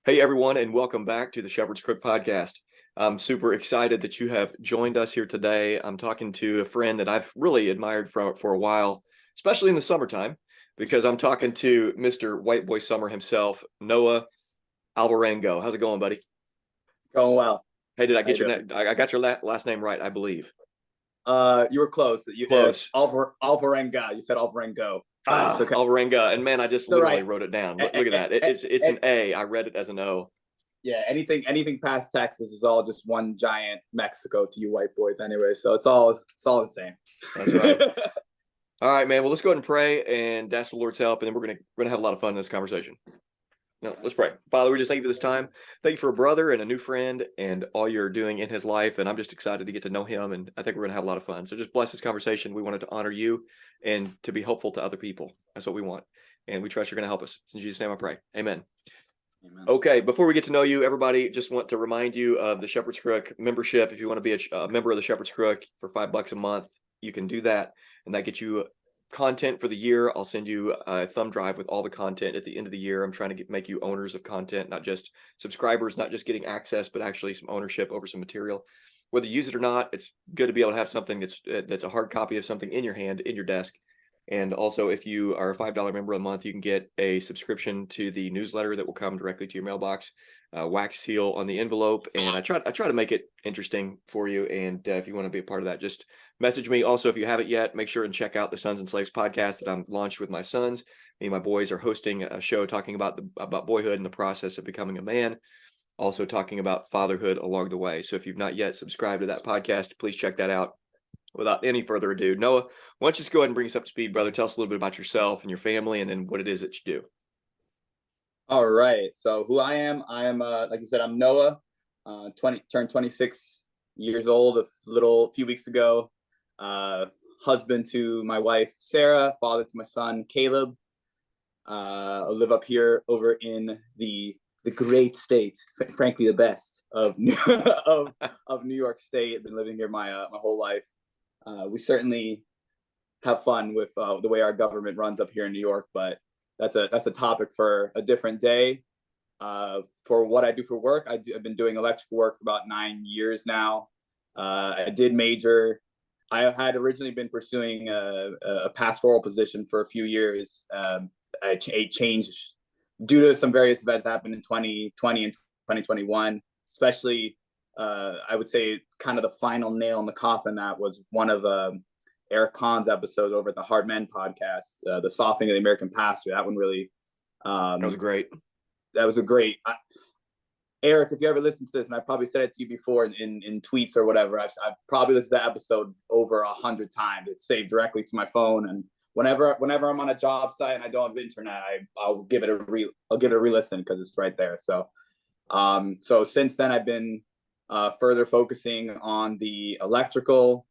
Hey, everyone, and welcome back to the Shepherd's Crook podcast. I'm super excited that you have joined us here today. I'm talking to a friend that I've really admired for a while, especially in the summertime, because I'm talking to Mr. White Boy Summer himself, Noah Alvarengo. How's it going, buddy? Going well. Hey, did I get your name? I got your last name right, I believe. You were close. Close. Alvarenga. You said Alvarengo. It's okay. Alvarenga, and man, I just literally right. wrote it down. Look at that. It's an A. I read it as an O. Yeah, anything past Texas is all just one giant Mexico to you white boys anyway. So it's all the same. That's right. All right, man. Well, let's go ahead and pray and ask the Lord's help, and then we're gonna have a lot of fun in this conversation. No, let's pray. Father, we just thank you for this time. Thank you for a brother and a new friend and all you're doing in his life. And I'm just excited to get to know him. And I think we're going to have a lot of fun. So just bless this conversation. We wanted to honor you and to be helpful to other people. That's what we want. And we trust you're going to help us. In Jesus' name I pray. Amen. Amen. Okay, before we get to know you, everybody, just want to remind you of the Shepherd's Crook membership. If you want to be a member of the Shepherd's Crook for $5 a month, you can do that. And that gets you content for the year. I'll send you a thumb drive with all the content at the end of the year. I'm trying to make you owners of content, not just subscribers, not just getting access, but actually some ownership over some material. Whether you use it or not, it's good to be able to have something that's a hard copy of something in your hand, in your desk. And also, if you are a $5 member a month, you can get a subscription to the newsletter that will come directly to your mailbox, wax seal on the envelope. And I try to make it interesting for you. And if you want to be a part of that, just message me. Also, if you haven't yet, make sure and check out the Sons and Slaves podcast that I'm launched with my sons. Me and my boys are hosting a show talking about boyhood and the process of becoming a man. Also talking about fatherhood along the way. So if you've not yet subscribed to that podcast, please check that out. Without any further ado, Noah, why don't you just go ahead and bring us up to speed, brother? Tell us a little bit about yourself and your family, and then what it is that you do. All right. So who I am, like you said, I'm Noah. Turned 26 years old a few weeks ago. Husband to my wife Sarah, father to my son Caleb. I live up here over in the great state, frankly the best of New York State. I've been living here my whole life. We certainly have fun with the way our government runs up here in New York, but that's a topic for a different day. For what I do for work, I've been doing electrical work for about 9 years now. I did major. I had originally been pursuing a pastoral position for a few years. I changed due to some various events that happened in 2020 and 2021, especially I would say kind of the final nail in the coffin. That was one of Eric Kahn's episodes over at the Hard Men podcast, the Softening of the American Pastor. That one really that was great. That was a great Eric, if you ever listen to this, and I probably said it to you before in tweets or whatever, I've probably listened to that episode over 100 times. It's saved directly to my phone, and whenever I'm on a job site and I don't have internet, I'll give it a re-listen because it's right there. So so since then I've been further focusing on the electrical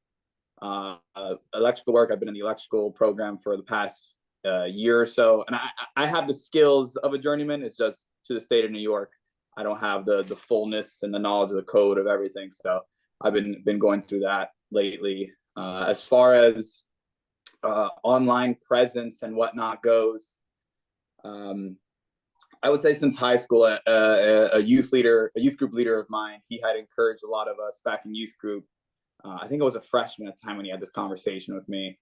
work. I've been in the electrical program for the past year or so, and I have the skills of a journeyman. It's just to the state of New York, I don't have the fullness and the knowledge of the code of everything. So I've been going through that lately. As far as online presence and whatnot goes, I would say since high school, a youth group leader of mine, he had encouraged a lot of us back in youth group. I think I was a freshman at the time when he had this conversation with me.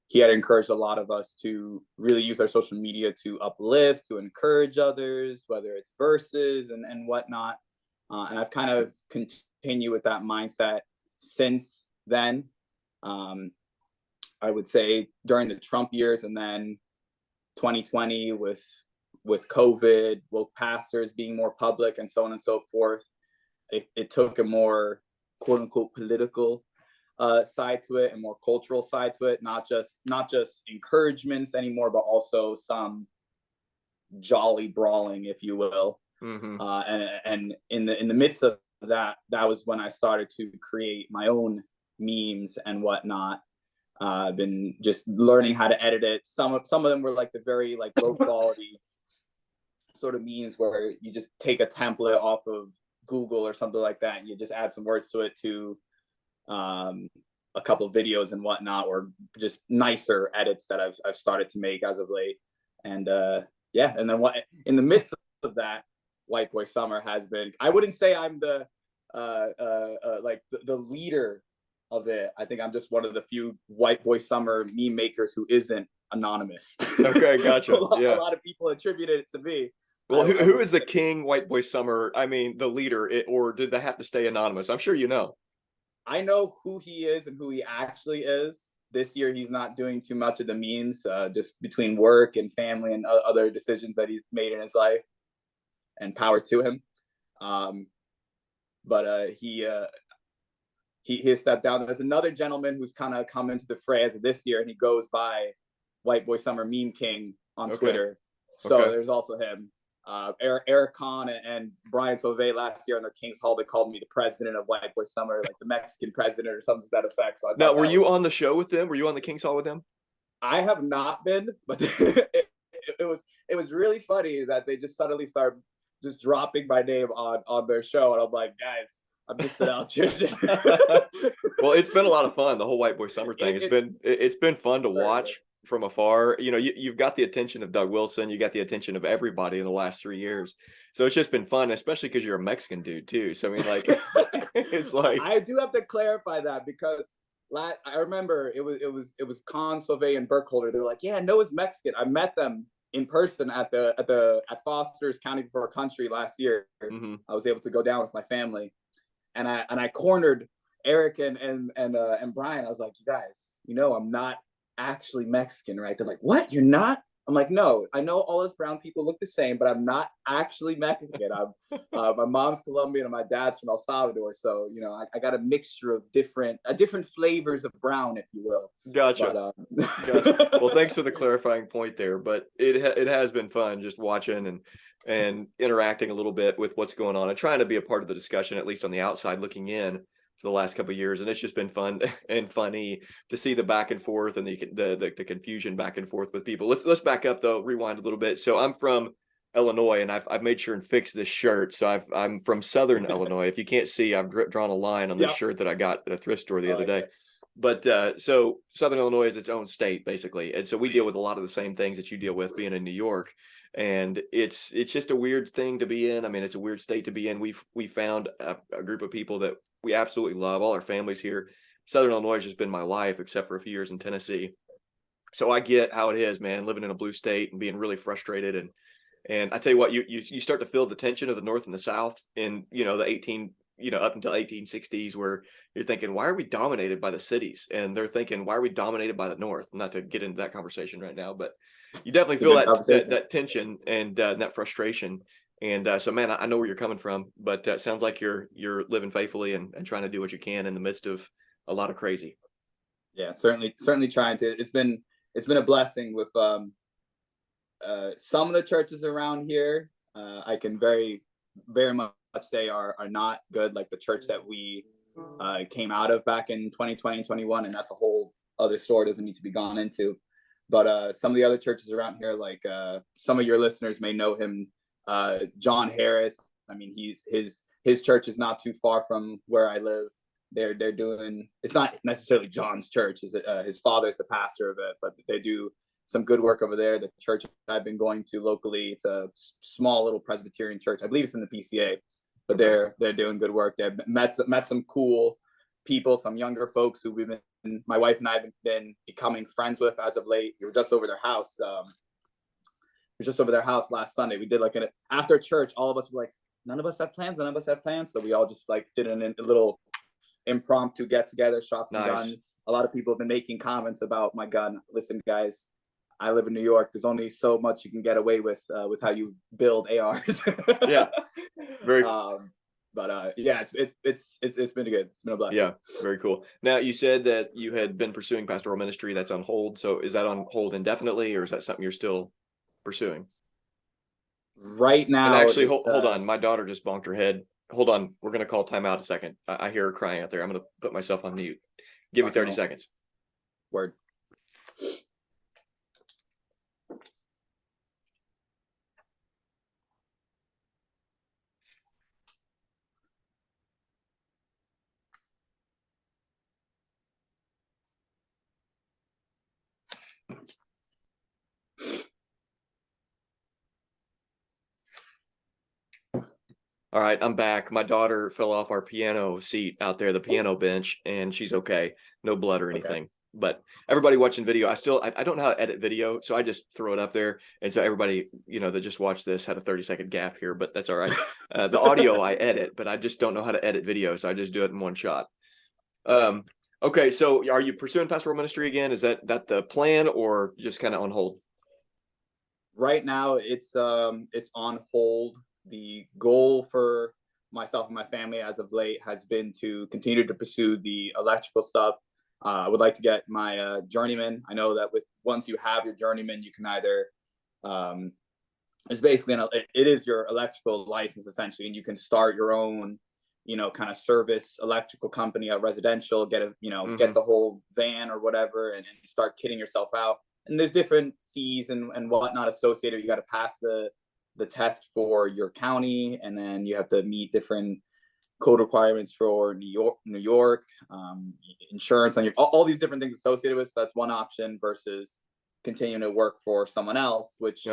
He had encouraged a lot of us to really use our social media to uplift, to encourage others, whether it's verses and whatnot. And I've kind of continued with that mindset since then. I would say during the Trump years, and then 2020 with COVID, woke pastors being more public and so on and so forth, it took a more quote unquote political side to it and more cultural side to it, not just encouragements anymore, but also some jolly brawling, if you will. Mm-hmm. And in the midst of that was when I started to create my own memes and whatnot. I've been just learning how to edit it. Some of them were like the very like low quality sort of memes where you just take a template off of Google or something like that, and you just add some words to it to a couple of videos and whatnot, or just nicer edits that I've started to make as of late. And and then in the midst of that, White Boy Summer has been. I wouldn't say I'm the like the leader of it. I think I'm just one of the few White Boy Summer meme makers who isn't anonymous. Okay, a gotcha. Yeah. lot of people attributed it to me. Well, I who would is the say, king White Boy Summer? I mean, the leader, or did they have to stay anonymous? I'm sure you know. I know who he is and who he actually is. This year, he's not doing too much of the memes, just between work and family and other decisions that he's made in his life. And power to him. Um, but he has stepped down. There's another gentleman who's kind of come into the fray as of this year, and he goes by White Boy Summer Meme King on Twitter. So there's also him. Eric Kahn and Brian Sauvé last year on their King's Hall, they called me the president of White Boy Summer, like the Mexican president or something to that effect. So now, were you on the show with them? Were you on the King's Hall with them? I have not been, but it was really funny that they just suddenly started just dropping my name on their show, and I'm like, guys, I'm just an electrician. Well, it's been a lot of fun. The whole White Boy Summer thing. It's been fun to watch from afar. You know, you've got the attention of Doug Wilson. You got the attention of everybody in the last 3 years. So it's just been fun, especially because you're a Mexican dude too. So I mean, like, it's like I do have to clarify that because I remember it was Kahn, Sauvé, and Burkholder. They're like, yeah, Noah's Mexican. I met them in person at Foster's County for Country last year. mm-hmm. I was able to go down with my family, and I cornered Eric and Brian. I was like, you guys, you know, I'm not actually Mexican, right? They're like, what? You're not? I'm like, no, I know all us brown people look the same, but I'm not actually Mexican. My mom's Colombian and my dad's from El Salvador, so you know, I got a mixture of different flavors of brown, if you will. Gotcha. Gotcha. Well, thanks for the clarifying point there. But it has been fun just watching and interacting a little bit with what's going on and trying to be a part of the discussion, at least on the outside looking in, for the last couple of years. And it's just been fun and funny to see the back and forth and the confusion back and forth with people. Let's back up though, rewind a little bit. So I'm from Illinois, and I've made sure and fixed this shirt. So I'm from Southern Illinois. If you can't see, I've drawn a line on this shirt that I got at a thrift store the other day. But so Southern Illinois is its own state basically, and so we deal with a lot of the same things that you deal with being in New York, and it's just a weird thing to be in. I mean, it's a weird state to be in. We found a group of people that we absolutely love. All our families here. Southern Illinois has just been my life, except for a few years in Tennessee. So I get how it is, man, living in a blue state and being really frustrated. And I tell you what, you start to feel the tension of the North and the South in, you know, up until 1860s, where you're thinking, why are we dominated by the cities? And they're thinking, why are we dominated by the North? Not to get into that conversation right now, but you definitely feel that tension and that frustration. And so, man, I know where you're coming from, but it sounds like you're living faithfully and trying to do what you can in the midst of a lot of crazy. Yeah, certainly trying to. It's been a blessing with some of the churches around here. I can very much say are not good, like the church that we came out of back in 2020 and 21, and that's a whole other story, doesn't need to be gone into. But some of the other churches around here, like some of your listeners may know him, John Harris. I mean, his church is not too far from where I live. They're doing, it's not necessarily John's church, his father's the pastor of it, but they do some good work over there. The church I've been going to locally, it's a small little Presbyterian church. I believe it's in the PCA, but they're doing good work. They've met some cool people, some younger folks who my wife and I have been becoming friends with as of late. We were just over their house. Last Sunday. We did like after church, all of us were like, none of us have plans. So we all just like did a little impromptu get together, shot some guns. A lot of people have been making comments about my gun. Listen, guys, I live in New York. There's only so much you can get away with how you build ARs. Yeah, very. Yeah, it's been good. It's been a blessing. Yeah, very cool. Now, you said that you had been pursuing pastoral ministry. That's on hold. So is that on hold indefinitely, or is that something you're still pursuing? Right now. And actually, hold on. My daughter just bonked her head. Hold on. We're going to call timeout a second. I hear her crying out there. I'm going to put myself on mute. Give me 30 seconds. Word. All right, I'm back. My daughter fell off our piano seat out there, the piano bench, and she's okay. No blood or Okay. anything. But everybody watching video, I don't know how to edit video, so I just throw it up there. And so everybody, that just watched this had a 30-second gap here, but that's all right. The audio I edit, but I just don't know how to edit video, so I just do it in one shot. Okay, so are you pursuing pastoral ministry again? Is that the plan, or just kind of on hold? Right now, it's on hold. The goal for myself and my family as of late has been to continue to pursue the electrical stuff. I would like to get my journeyman. I know that once you have your journeyman, you can either it's basically it is your electrical license essentially, and you can start your own kind of service electrical company, a residential, get get the whole van or whatever, and start kitting yourself out. And there's different fees and whatnot associated. You got to pass the test for your county, and then you have to meet different code requirements for New York, insurance on all these different things associated with. So that's one option versus continuing to work for someone else, which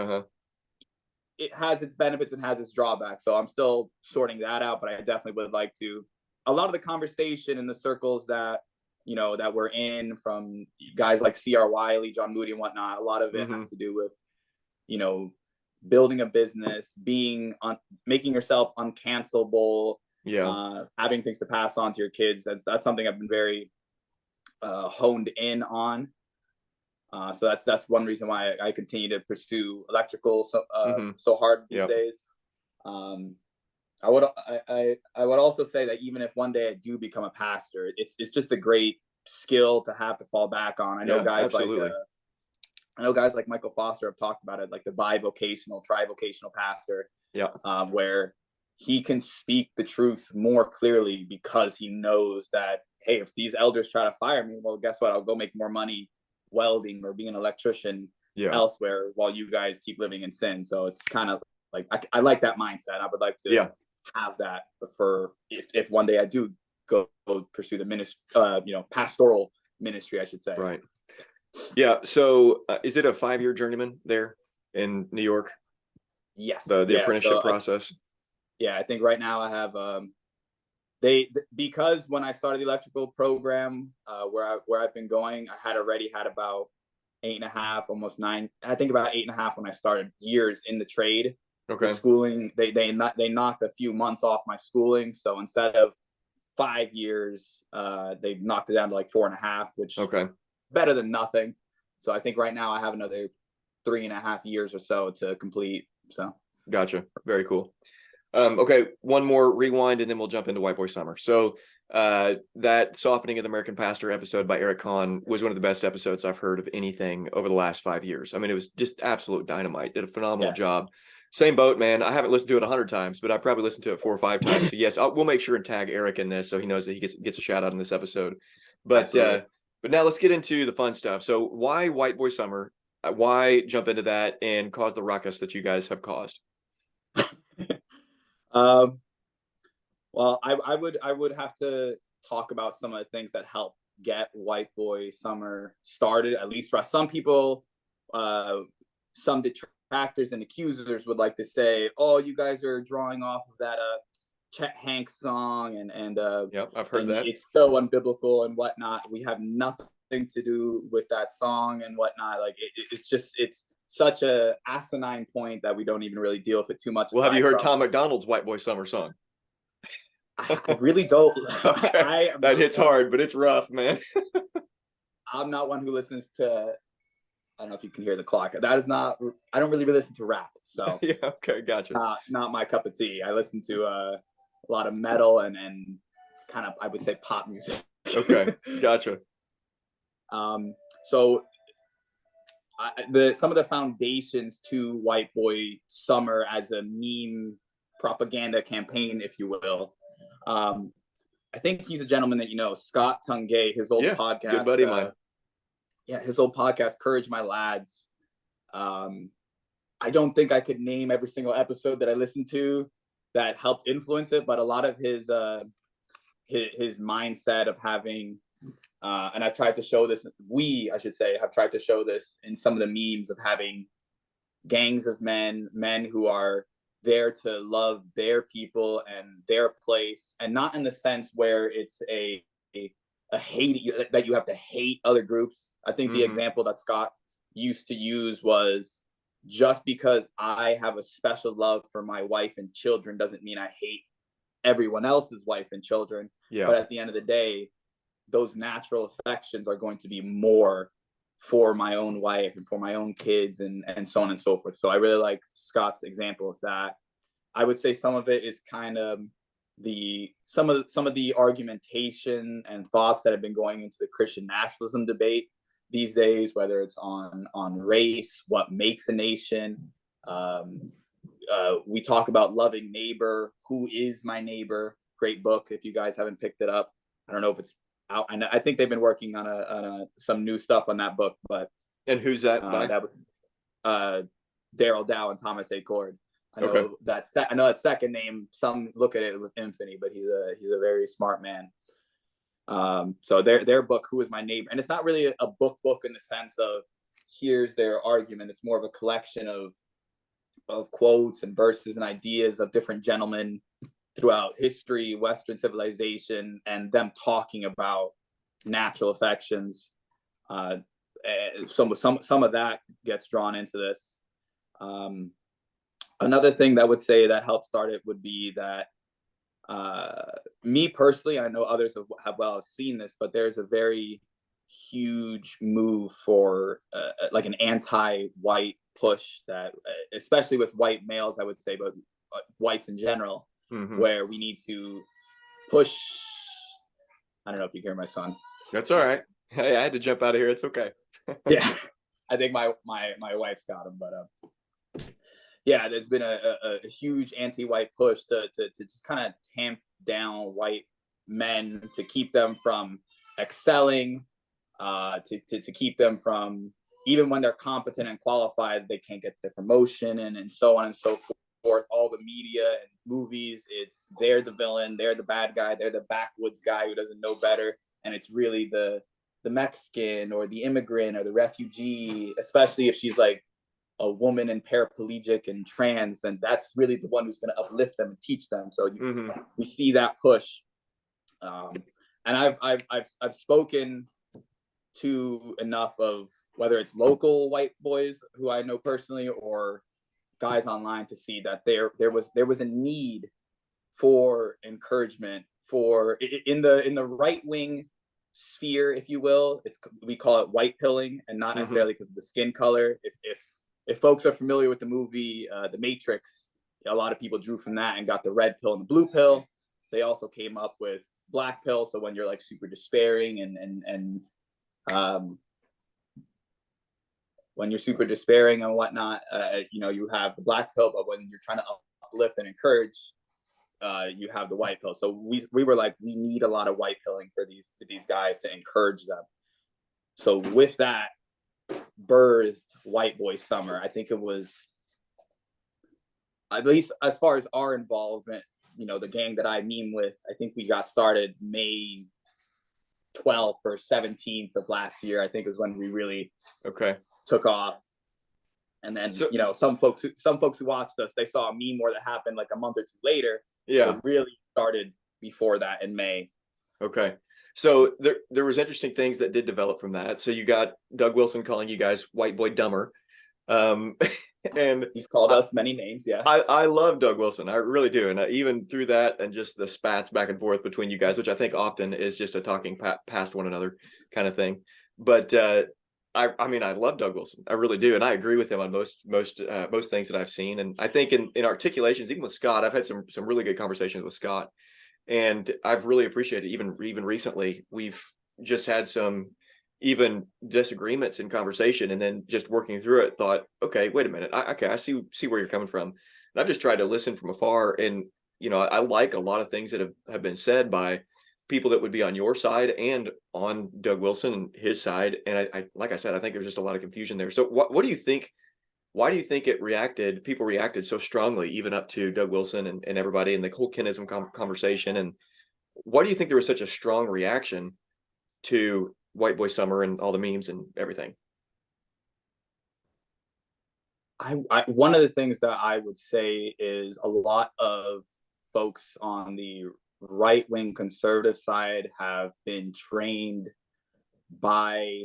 it has its benefits and has its drawbacks. So I'm still sorting that out, but I definitely would like to. A lot of the conversation in the circles that that we're in, from guys like C.R. Wiley, John Moody, and whatnot, a lot of it has to do with building a business, making yourself uncancelable, having things to pass on to your kids. That's something I've been very honed in on. So that's one reason why I continue to pursue electrical so hard these days. I would also say that even if one day I do become a pastor, it's just a great skill to have to fall back on. I know guys like Michael Foster have talked about it, like the bivocational, trivocational pastor. Where he can speak the truth more clearly because he knows that, hey, if these elders try to fire me, well, guess what? I'll go make more money welding or being an electrician elsewhere while you guys keep living in sin. So it's kind of like I like that mindset. I would like to have that for if one day I do go pursue the ministry, pastoral ministry, I should say. Right. Yeah. So is it a 5-year journeyman there in New York? Yes. The apprenticeship process. I think right now I have because when I started the electrical program, where I've been going, I had already had about 8.5, almost 9. I think about 8.5 when I started years in the trade. Okay. The schooling, they knocked a few months off my schooling, so instead of 5 years, they knocked it down to like 4.5, which better than nothing. So I think right now I have another 3.5 years or so to complete. So gotcha. Very cool. Okay, one more rewind and then we'll jump into White Boy Summer. So that Softening of the American Pastor episode by Eric Kahn was one of the best episodes I've heard of anything over the last 5 years. I mean, it was just absolute dynamite. Did a phenomenal job. Same boat, man. I haven't listened to it 100 times, but I probably listened to it 4 or 5 times. So yes, we'll make sure and tag Eric in this so he knows that he gets a shout out in this episode. But now let's get into the fun stuff. So why White Boy Summer? Why jump into that and cause the ruckus that you guys have caused? Well, I would have to talk about some of the things that helped get White Boy Summer started, at least for us. Some people, some detractors and accusers would like to say, "Oh, you guys are drawing off of that Chet Hanks song, and I've heard that it's so unbiblical and whatnot." We have nothing to do with that song and whatnot. Like it's such a asinine point that we don't even really deal with it too much. Well, have you heard Tom McDonald's White Boy Summer song? I really don't. Okay. That hits hard, but it's rough, man. I'm not one who listens to, I don't know if you can hear the clock. That is not, I don't really listen to rap. So yeah, okay, gotcha. Not my cup of tea. I listen to a lot of metal and kind of, I would say, pop music. Okay, gotcha. So some of the foundations to White Boy Summer as a meme propaganda campaign, if you will. I think he's a gentleman that Scott Tungay, his old podcast. Good buddy of mine. His old podcast, Courage My Lads. I don't think I could name every single episode that I listened to that helped influence it, but a lot of his mindset of having, and I've tried to show this, have tried to show this in some of the memes of having gangs of men who are there to love their people and their place, and not in the sense where it's a hate that you have to hate other groups. I think the Mm-hmm. example that Scott used to use was, just because I have a special love for my wife and children doesn't mean I hate everyone else's wife and children. Yeah. But at the end of the day, those natural affections are going to be more for my own wife and for my own kids, and so on and so forth. So I really like Scott's example of that. I would say some of it is kind of some of the argumentation and thoughts that have been going into the Christian nationalism debate these days, whether it's on race, what makes a nation. We talk about loving neighbor. Who is my neighbor? Great book. If you guys haven't picked it up, I don't know if it's out. I think they've been working on some new stuff on that book, but And who's that by? that Daryl Dow and Thomas A. Cord. I know Okay. I know that second name. Some look at it with infamy, but he's a very smart man. So their book, Who is My Neighbor? And it's not really a book in the sense of here's their argument. It's more of a collection of quotes and verses and ideas of different gentlemen throughout history, Western civilization, and them talking about natural affections. Some of that gets drawn into this. Another thing that would say that helped start it would be that me personally, I know others have seen this, but there's a very huge move for like an anti-white push that, especially with white males, I would say, but whites in general, Mm-hmm. where we need to push. I don't know if you can hear my son. That's all right. Hey, I had to jump out of here. It's okay. Yeah, I think my wife's got him, but yeah, there's been a huge anti-white push to just kind of tamp down white men, to keep them from excelling, to keep them from, even when they're competent and qualified, they can't get the promotion, and so on and so forth. All the media and movies, it's they're the villain, they're the bad guy, they're the backwoods guy who doesn't know better, and it's really the Mexican or the immigrant or the refugee, especially if she's like a woman and paraplegic and trans, then that's really the one who's going to uplift them and teach them. So we see that push, and I've spoken to enough of, whether it's local white boys who I know personally or guys online, to see that there was a need for encouragement for in the right wing sphere, if you will. We call it white pilling, and not necessarily because of the skin color. If folks are familiar with the movie The Matrix, a lot of people drew from that and got the red pill and the blue pill. They also came up with black pill. So when you're like super despairing and when you're super despairing and whatnot, you have the black pill. But when you're trying to uplift and encourage, you have the white pill. So we were like, we need a lot of white pilling for these guys to encourage them. So with that, birthed White Boy Summer. I think it was, at least as far as our involvement, the gang that I meme with, I think we got started May 12th or 17th of last year. I think is when we really took off. And then some folks who watched us, they saw a meme where that happened like a month or two later. Yeah, but really started before that in May. Okay. So there was interesting things that did develop from that. So you got Doug Wilson calling you guys white boy dumber. And he's called us many names. Yes. I love Doug Wilson. I really do. And even through that and just the spats back and forth between you guys, which I think often is just a talking past one another kind of thing. But I mean, I love Doug Wilson. I really do. And I agree with him on most things that I've seen. And I think in articulations, even with Scott, I've had some really good conversations with Scott. And I've really appreciated even recently, we've just had some even disagreements in conversation, and then just working through it, thought, okay, wait a minute. I see where you're coming from. And I've just tried to listen from afar. And, I like a lot of things that have been said by people that would be on your side and on Doug Wilson and his side. And I like I said, I think there's just a lot of confusion there. So what do you think? Why do you think people reacted so strongly, even up to Doug Wilson and everybody, and the whole kinism conversation? And why do you think there was such a strong reaction to White Boy Summer and all the memes and everything? One of the things that I would say is a lot of folks on the right wing conservative side have been trained by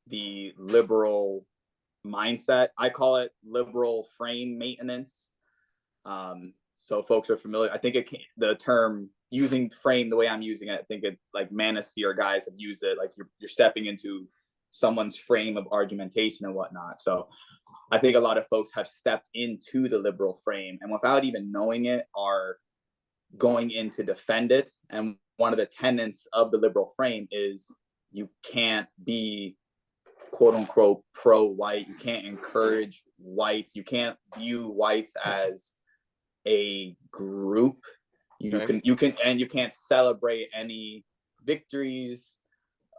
the liberal mindset. I call it liberal frame maintenance. So folks are familiar. I think the term using frame the way I'm using it, I think it like manosphere guys have used it, like you're stepping into someone's frame of argumentation and whatnot. So I think a lot of folks have stepped into the liberal frame and without even knowing it are going in to defend it. And one of the tenets of the liberal frame is you can't be quote unquote pro-white. You can't encourage whites. You can't view whites as a group. You can't celebrate any victories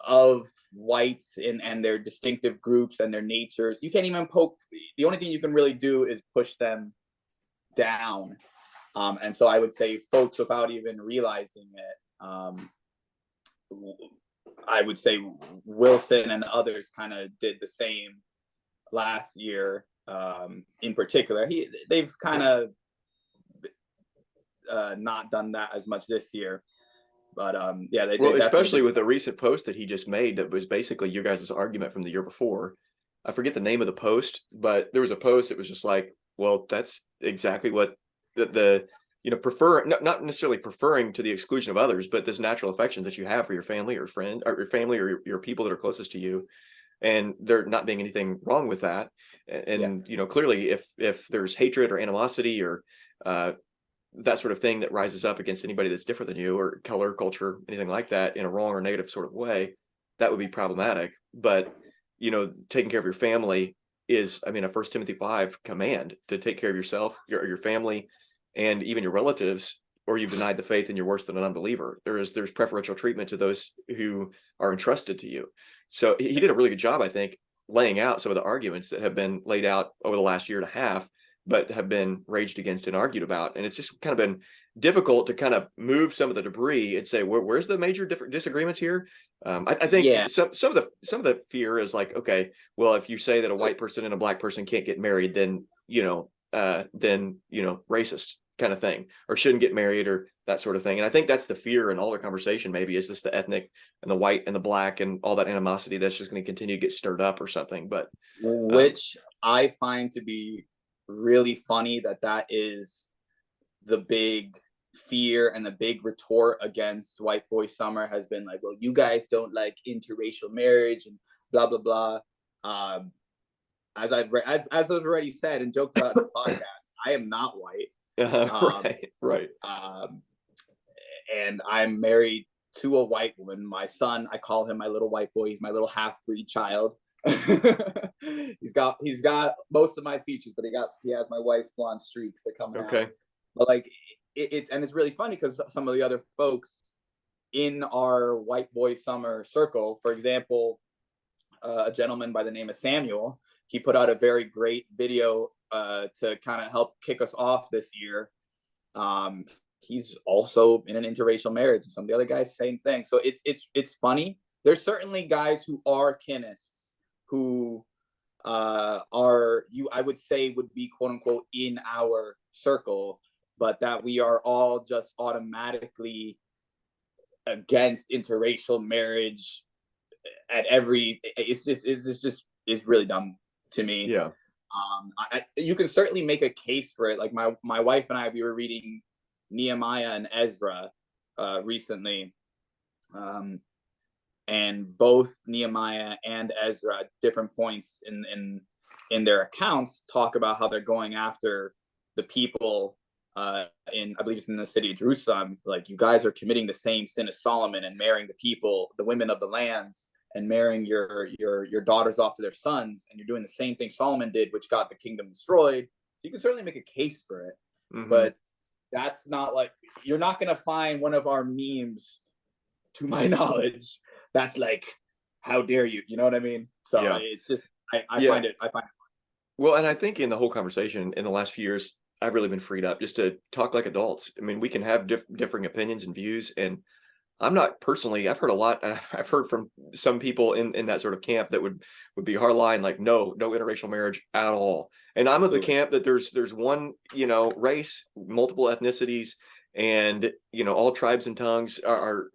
of whites and their distinctive groups and their natures. You can't even poke. The only thing you can really do is push them down. And so I would say folks, without even realizing it, I would say Wilson and others kind of did the same last year. In particular, they've kind of not done that as much this year. But yeah, well, especially with a recent post that he just made that was basically your guys' argument from the year before. I forget the name of the post, but there was a post that was just like, well, that's exactly what the prefer, not necessarily preferring to the exclusion of others, but this natural affections that you have for your family or friend or your family or your people that are closest to you, and there not being anything wrong with that. And clearly, if there's hatred or animosity or that sort of thing that rises up against anybody that's different than you, or color, culture, anything like that, in a wrong or negative sort of way, that would be problematic. But taking care of your family is, I mean, a 1 Timothy 5 command to take care of yourself, your family, and even your relatives, or you've denied the faith and you're worse than an unbeliever. There's preferential treatment to those who are entrusted to you. So he did a really good job, I think, laying out some of the arguments that have been laid out over the last year and a half, but have been raged against and argued about. And it's just kind of been difficult to kind of move some of the debris and say, where's the major disagreements here? I think some of the fear is like, okay, well, if you say that a white person and a black person can't get married, then racist kind of thing, or shouldn't get married, or that sort of thing. And I think that's the fear in all the conversation. Maybe is this the ethnic and the white and the black and all that animosity that's just going to continue to get stirred up or something. But which I find to be really funny that is the big fear and the big retort against White Boy Summer has been like, well, you guys don't like interracial marriage and blah blah blah. As I've already said and joked about in the podcast, I am not white. Right. And I'm married to a white woman. My son, I call him my little white boy. He's my little half-breed child. he's got most of my features, but he has my wife's blonde streaks that come out. But like it's really funny because some of the other folks in our White Boy Summer circle, for example, a gentleman by the name of Samuel, he put out a very great video to kind of help kick us off this year. He's also in an interracial marriage, and some of the other guys, same thing. So it's funny. There's certainly guys who are kinists who I would say would be quote unquote in our circle, but that we are all just automatically against interracial marriage at every. It's just really dumb to me. Yeah. You can certainly make a case for it. Like my wife and I, we were reading Nehemiah and Ezra recently, and both Nehemiah and Ezra at different points in their accounts talk about how they're going after the people I believe it's in the city of Jerusalem. Like, you guys are committing the same sin as Solomon and marrying the people, the women of the lands, and marrying your daughters off to their sons, and you're doing the same thing Solomon did, which got the kingdom destroyed. You can certainly make a case for it, but that's not like, you're not going to find one of our memes, to my knowledge, that's like, how dare you? You know what I mean? So it's just, I find it. Well, and I think in the whole conversation in the last few years, I've really been freed up just to talk like adults. I mean, we can have differing opinions and views, and I'm not personally, I've heard a lot, and I've heard from some people in that sort of camp that would be hardline, like no interracial marriage at all. And I'm of the Absolutely. camp that there's one, race, multiple ethnicities, and all tribes and tongues are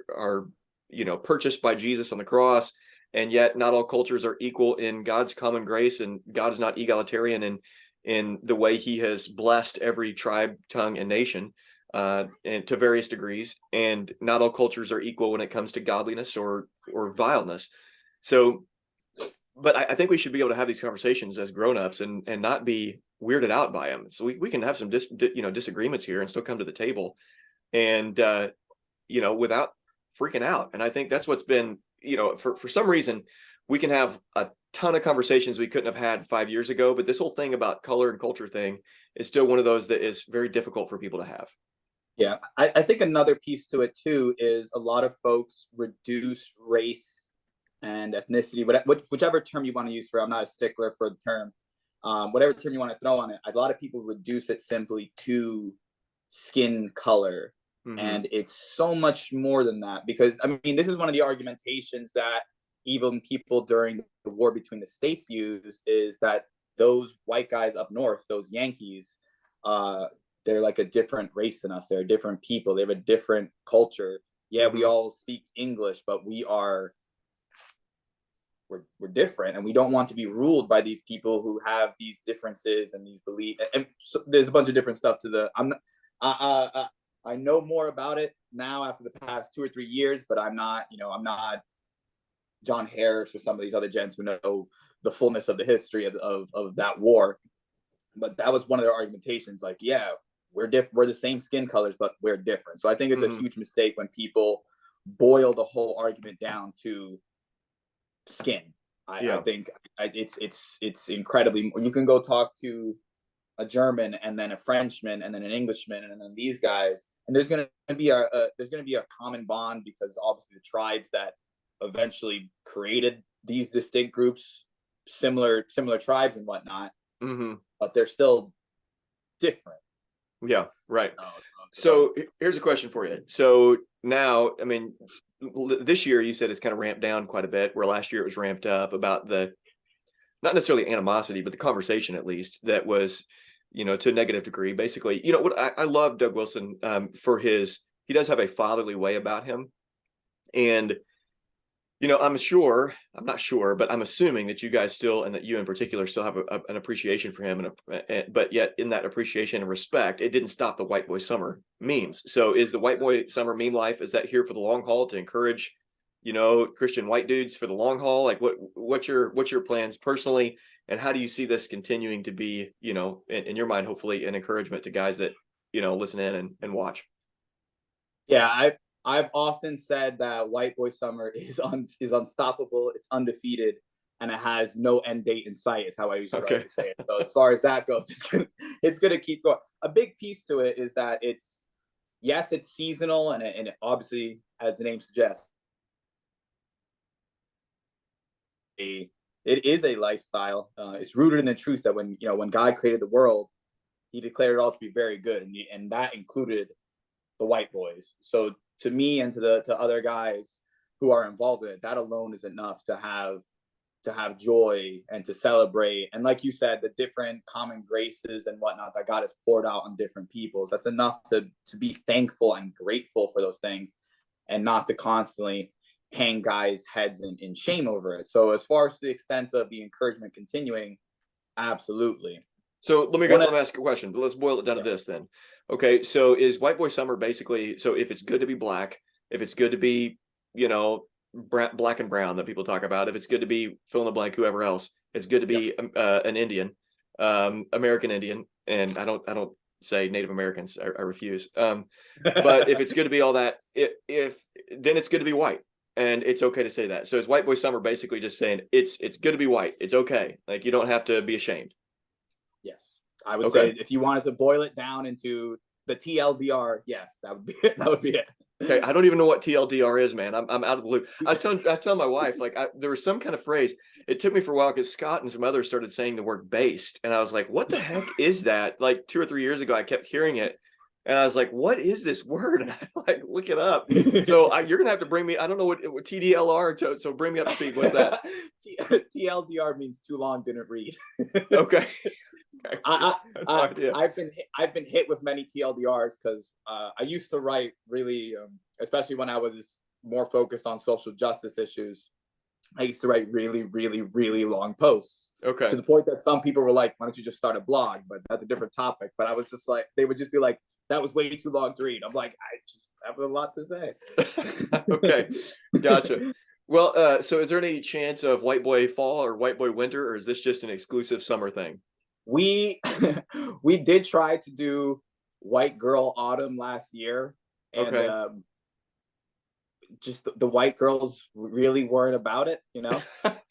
purchased by Jesus on the cross, and yet not all cultures are equal in God's common grace, and God's not egalitarian in the way he has blessed every tribe, tongue, and nation, and to various degrees, and not all cultures are equal when it comes to godliness or vileness. So, but I think we should be able to have these conversations as grown-ups and not be weirded out by them. So we can have some disagreements here and still come to the table, and without freaking out. And I think that's what's been, for some reason, we can have a ton of conversations we couldn't have had 5 years ago, but this whole thing about color and culture thing is still one of those that is very difficult for people to have. Yeah, I think another piece to it too is a lot of folks reduce race and ethnicity, whichever term you want to use for it. I'm not a stickler for the term. Whatever term you want to throw on it, a lot of people reduce it simply to skin color. Mm-hmm. And it's so much more than that, because I mean, this is one of the argumentations that even people during the war between the states use, is that those white guys up north, those Yankees, they're like a different race than us. They're a different people. They have a different culture. Yeah, we Mm-hmm. all speak English, but we're different, and we don't want to be ruled by these people who have these differences and these beliefs. And so there's a bunch of different stuff to the. I know more about it now after the past 2 or 3 years, but I'm not John Harris or some of these other gents who know the fullness of the history of that war. But that was one of their argumentations. Like, yeah, we're the same skin colors, but we're different. So I think it's a Mm-hmm. huge mistake when people boil the whole argument down to skin. I Yeah. think it's incredibly. You can go talk to a German and then a Frenchman and then an Englishman and then these guys, and there's going to be a common bond, because obviously the tribes that eventually created these distinct groups, similar tribes and whatnot, Mm-hmm. but they're still different. Yeah. Right. So So here's a question for you. So now, I mean, this year you said it's kind of ramped down quite a bit, where last year it was ramped up about the, not necessarily animosity, but the conversation, at least, that was, to a negative degree. Basically, what I love Doug Wilson, for he does have a fatherly way about him. And, I'm not sure, but I'm assuming that you guys still, and that you in particular, still have an appreciation for him. But yet in that appreciation and respect, it didn't stop the White Boy Summer memes. So is the White Boy Summer meme life, is that here for the long haul to encourage, Christian white dudes for the long haul? Like what's your plans personally? And how do you see this continuing to be, in your mind, hopefully an encouragement to guys that, listen in and watch? yeah, I've often said that White Boy Summer is unstoppable. It's undefeated, and it has no end date in sight. Is how I usually like Okay. to say it. So as far as that goes, it's gonna keep going. A big piece to it is that it's seasonal, and it obviously, as the name suggests, it is a lifestyle. It's rooted in the truth that when God created the world, He declared it all to be very good, and that included the white boys. So to me and to other guys who are involved in it, that alone is enough to have joy and to celebrate. And like you said, the different common graces and whatnot that God has poured out on different peoples, that's enough to be thankful and grateful for those things, and not to constantly hang guys' heads in shame over it. So as far as the extent of the encouragement continuing, absolutely. So let me ask a question, but let's boil it down Yeah. to this then. Okay, so is White Boy Summer basically, so if it's good to be black, if it's good to be, black and brown that people talk about, if it's good to be fill in the blank, whoever else, it's good to be an Indian, American Indian, and I don't say Native Americans, I refuse. But if it's good to be all that, if then it's good to be white, and it's okay to say that. So is White Boy Summer basically just saying it's good to be white, it's okay, like you don't have to be ashamed? Yes. I would Okay. say if you wanted to boil it down into the TLDR, yes, that would be it. That would be it. Okay, I don't even know what TLDR is, man. I'm out of the loop. I was telling my wife, like there was some kind of phrase. It took me for a while because Scott and some others started saying the word based, and I was like, "What the heck is that?" Like 2 or 3 years ago, I kept hearing it, And I was like, what is this word? And I like look it up. So you're gonna have to bring me. I don't know what TDLR. So bring me up to speed. What's that? TLDR means too long didn't read. Okay. Okay. I've been hit with many TLDRs because I used to write really, especially when I was more focused on social justice issues. I used to write really, really, really long posts. Okay. To the point that some people were like, "Why don't you just start a blog?" But that's a different topic. But I was just like, they would just be like, "That was way too long to read." I'm like, I just have a lot to say. Okay, gotcha. Well, so is there any chance of White Boy Fall or White Boy Winter, or is this just an exclusive summer thing? We we did try to do White Girl Autumn last year, and Okay. just the white girls really weren't about it. You know,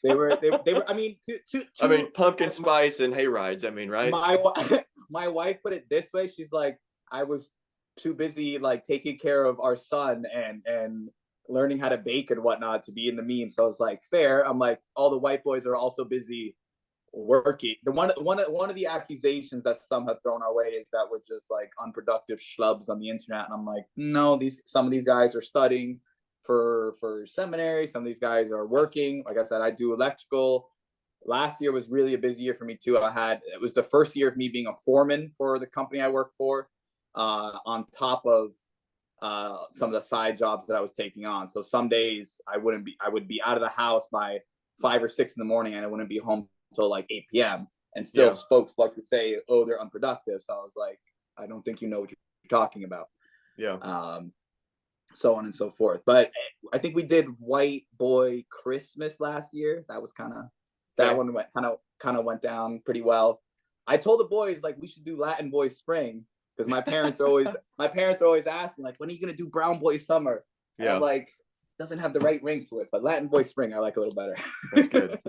they were. I mean, I mean, pumpkin spice and hay rides. I mean, right? My wife put it this way. She's like, I was too busy like taking care of our son and learning how to bake and whatnot to be in the meme. So I was like, fair. I'm like, all the white boys are also busy working. The one of the accusations that some have thrown our way is that we're just like unproductive schlubs on the internet. And I'm like, no, some of these guys are studying for seminary. Some of these guys are working. Like I said, I do electrical. Last year was really a busy year for me too. It was the first year of me being a foreman for the company I work for, on top of some of the side jobs that I was taking on. So some days I would be out of the house by 5 or 6 in the morning, and I wouldn't be home until like 8 p.m. And still, folks like to say, "Oh, they're unproductive." So I was like, I don't think you know what you're talking about. Yeah. So on and so forth. But I think we did White Boy Christmas last year. That was that one went down pretty well. I told the boys like we should do Latin Boy Spring because my parents are always asking like, when are you gonna do Brown Boy Summer? And I'm like, doesn't have the right ring to it, but Latin Boy Spring I like a little better. That's good.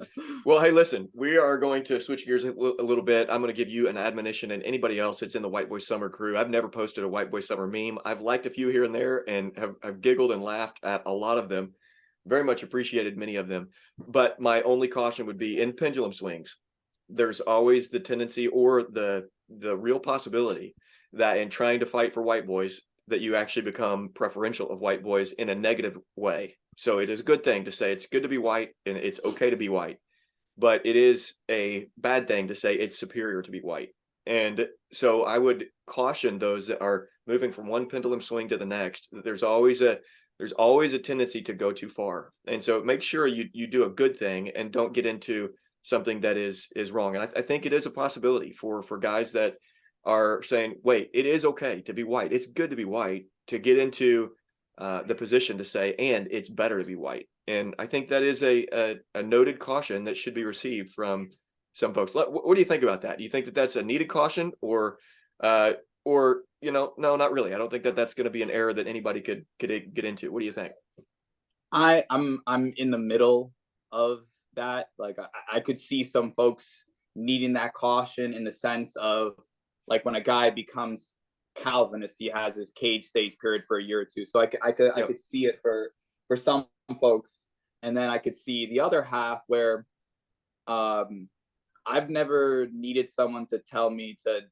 Well, hey, listen, we are going to switch gears a little bit. I'm going to give you an admonition, and anybody else that's in the White Boy Summer crew. I've never posted a White Boy Summer meme. I've liked a few here and there and have giggled and laughed at a lot of them. Very much appreciated many of them. But my only caution would be in pendulum swings. There's always the tendency or the real possibility that in trying to fight for white boys, that you actually become preferential of white boys in a negative way. So it is a good thing to say it's good to be white and it's okay to be white, but it is a bad thing to say it's superior to be white. And so I would caution those that are moving from one pendulum swing to the next. There's always a tendency to go too far. And so make sure you do a good thing and don't get into something that is wrong. And I think it is a possibility for guys that are saying, wait, it is okay to be white. It's good to be white, to get into the position to say, and it's better to be white. And I think that is a noted caution that should be received from some folks. What do you think about that? Do you think that that's a needed caution, or no, not really? I don't think that that's going to be an error that anybody could get into. What do you think? I'm in the middle of that. Like I could see some folks needing that caution in the sense of like when a guy becomes Calvinist, he has his cage stage period for a year or two. So I could see it for some folks, and then I could see the other half where I've never needed someone to tell me to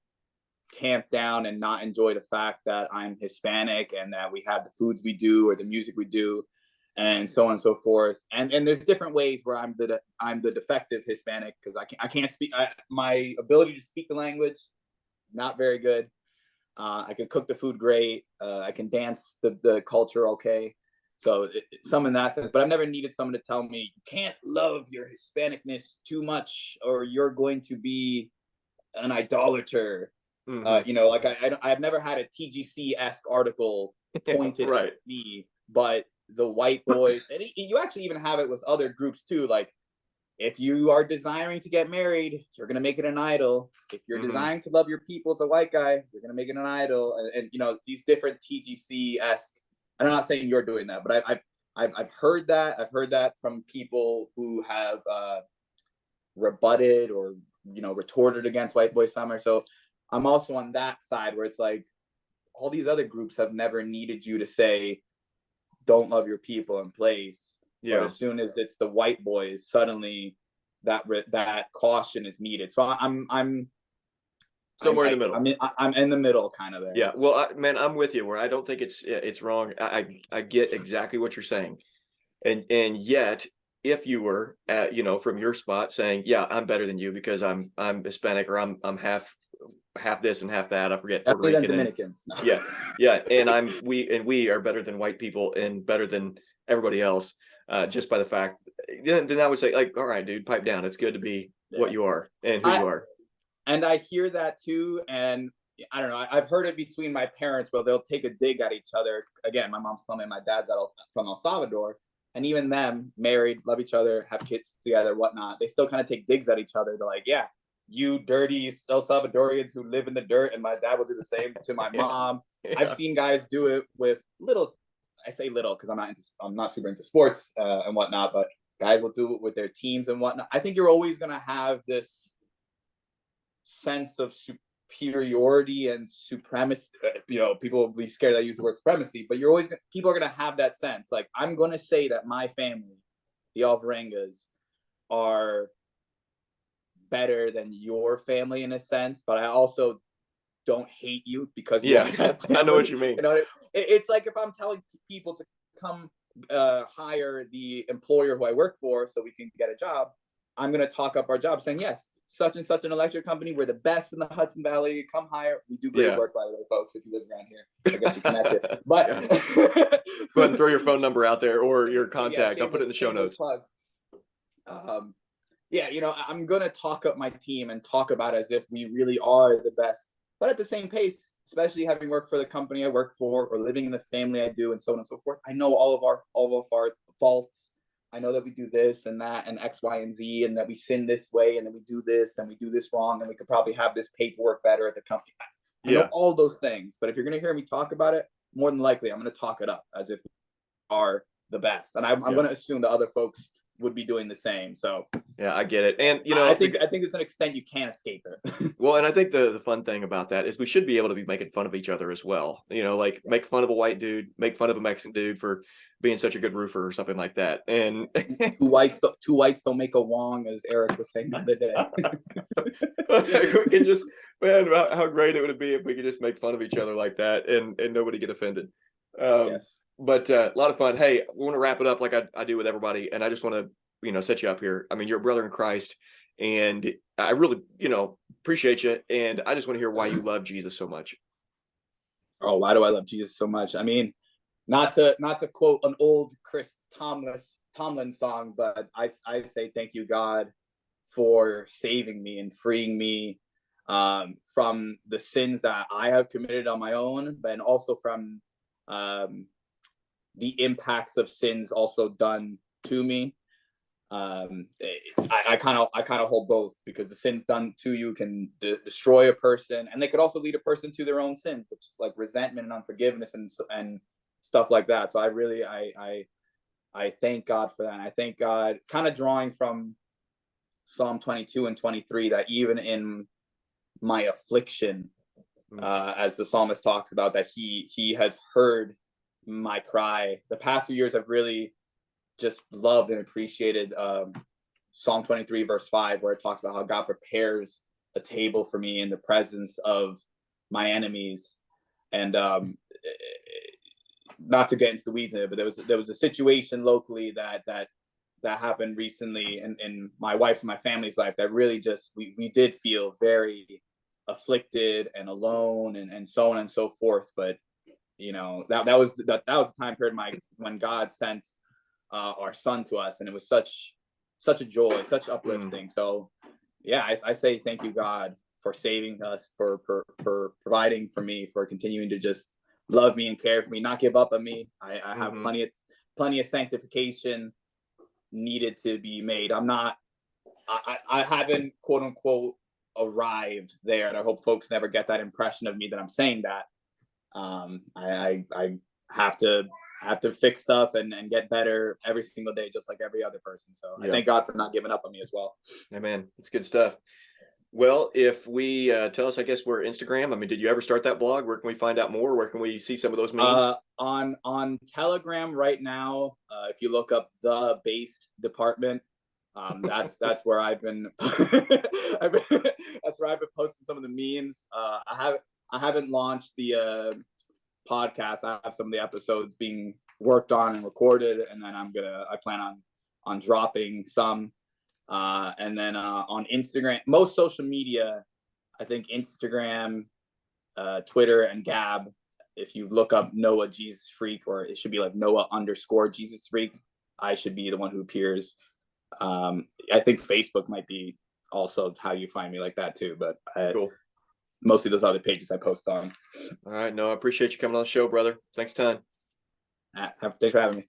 tamp down and not enjoy the fact that I'm Hispanic and that we have the foods we do or the music we do and so on and so forth. And there's different ways where I'm the defective Hispanic because I can't speak. My ability to speak the language, not very good. I can cook the food great. I can dance the culture okay. So some in that sense, but I've never needed someone to tell me you can't love your Hispanicness too much or you're going to be an idolater. Mm-hmm. Like I've never had a TGC-esque article pointed at me, but the white boy, and you actually even have it with other groups too. Like if you are desiring to get married, you're going to make it an idol. If you're desiring to love your people as a white guy, you're going to make it an idol. And these different TGC-esque, I'm not saying you're doing that, but I've heard that. I've heard that from people who have rebutted or, retorted against White Boy Summer. So I'm also on that side where it's like all these other groups have never needed you to say, don't love your people in place. Yeah. But as soon as it's the white boys, suddenly that caution is needed. So Somewhere in the middle. I'm in the middle kind of there. Yeah. Well, man, I'm with you where I don't think it's wrong. I get exactly what you're saying. And yet, if you were from your spot saying, yeah, I'm better than you because I'm Hispanic, or I'm half this and half that. I forget, Puerto Definitely than Rican. Dominicans. No. Yeah. And we are better than white people and better than everybody else, just by the fact. Then I would say, like, all right, dude, pipe down. It's good to be what you are and who you are. And I hear that too. And I don't know, I've heard it between my parents where they'll take a dig at each other. Again, my mom's Colombian, my dad's from El Salvador. And even them, married, love each other, have kids together, whatnot, they still kind of take digs at each other. They're like, yeah, you dirty El Salvadorians who live in the dirt. And my dad will do the same to my mom. Yeah. I've seen guys do it with little, I say little because I'm not super into sports and whatnot, but guys will do it with their teams and whatnot. I think you're always going to have this sense of superiority and supremacy. People will be scared that I use the word supremacy, but people are going to have that sense. Like, I'm going to say that my family, the Alvarengas, are better than your family in a sense, but I also don't hate you because I know what you mean. It's like if I'm telling people to come hire the employer who I work for so we can get a job, I'm going to talk up our job saying, yes, such and such an electric company, we're the best in the Hudson Valley, come hire. We do great work, by the way, folks, if you live around here. I'll get you connected. But go ahead and throw your phone number out there or your contact. I'll put it in the show notes. I'm going to talk up my team and talk about it as if we really are the best. But at the same pace, especially having worked for the company I work for or living in the family I do and so on and so forth, I know all of our faults. I know that we do this and that and X, Y, and Z, and that we sin this way and then we do this and we do this wrong and we could probably have this paperwork better at the company. I know all those things, but if you're going to hear me talk about it, more than likely, I'm going to talk it up as if we are the best. And I'm going to assume that other folks would be doing the same. So yeah, I get it. And I think there's an extent you can't escape it. Well, and I think the fun thing about that is we should be able to be making fun of each other as well. Like make fun of a white dude, make fun of a Mexican dude for being such a good roofer or something like that. And two whites don't make a Wong, as Eric was saying the other day. We can just, man, how great it would be if we could just make fun of each other like that and nobody get offended. Yes. But a lot of fun. Hey, we want to wrap it up like I do with everybody. And I just want to, set you up here. I mean, you're a brother in Christ, and I really, appreciate you. And I just want to hear why you love Jesus so much. Oh, why do I love Jesus so much? I mean, not to quote an old Chris Tomlin song, but I say thank you, God, for saving me and freeing me from the sins that I have committed on my own, but also from the impacts of sins also done to me. I kind of hold both, because the sins done to you can destroy a person, and they could also lead a person to their own sin, which is like resentment and unforgiveness and stuff like that. So I thank God for that. And I thank God, kind of drawing from Psalm 22 and 23, that even in my affliction, as the psalmist talks about, that he has heard my cry. The past few years I've really just loved and appreciated Psalm 23 verse 5, where it talks about how God prepares a table for me in the presence of my enemies. And not to get into the weeds in it, but there was a situation locally that happened recently in my wife's and my family's life that really just we did feel very afflicted and alone and so on and so forth. But that was the time period when God sent our son to us, and it was such a joy, such uplifting. So yeah, I say thank you, God, for saving us, for providing for me, for continuing to just love me and care for me, not give up on me. I have plenty of sanctification needed to be made. I haven't quote unquote arrived there, and I hope folks never get that impression of me that I'm saying that. I have to fix stuff and get better every single day, just like every other person. So I thank God for not giving up on me as well. Yeah, man, it's good stuff. Well, if we tell us, I guess we're Instagram. I mean, did you ever start that blog? Where can we find out more? Where can we see some of those memes? On Telegram right now, if you look up the Based Department, That's where I've been, that's where I've been posting some of the memes. I haven't launched the podcast. I have some of the episodes being worked on and recorded, and then I plan on dropping some. And then on Instagram, most social media, I think Instagram, Twitter, and Gab. If you look up Noah Jesus Freak, or it should be like Noah_Jesus Freak, I should be the one who appears. I think Facebook might be also how you find me like that too, but Cool. Mostly those other pages I post on. All right. No, I appreciate you coming on the show, brother. Thanks a ton. Thanks for having me.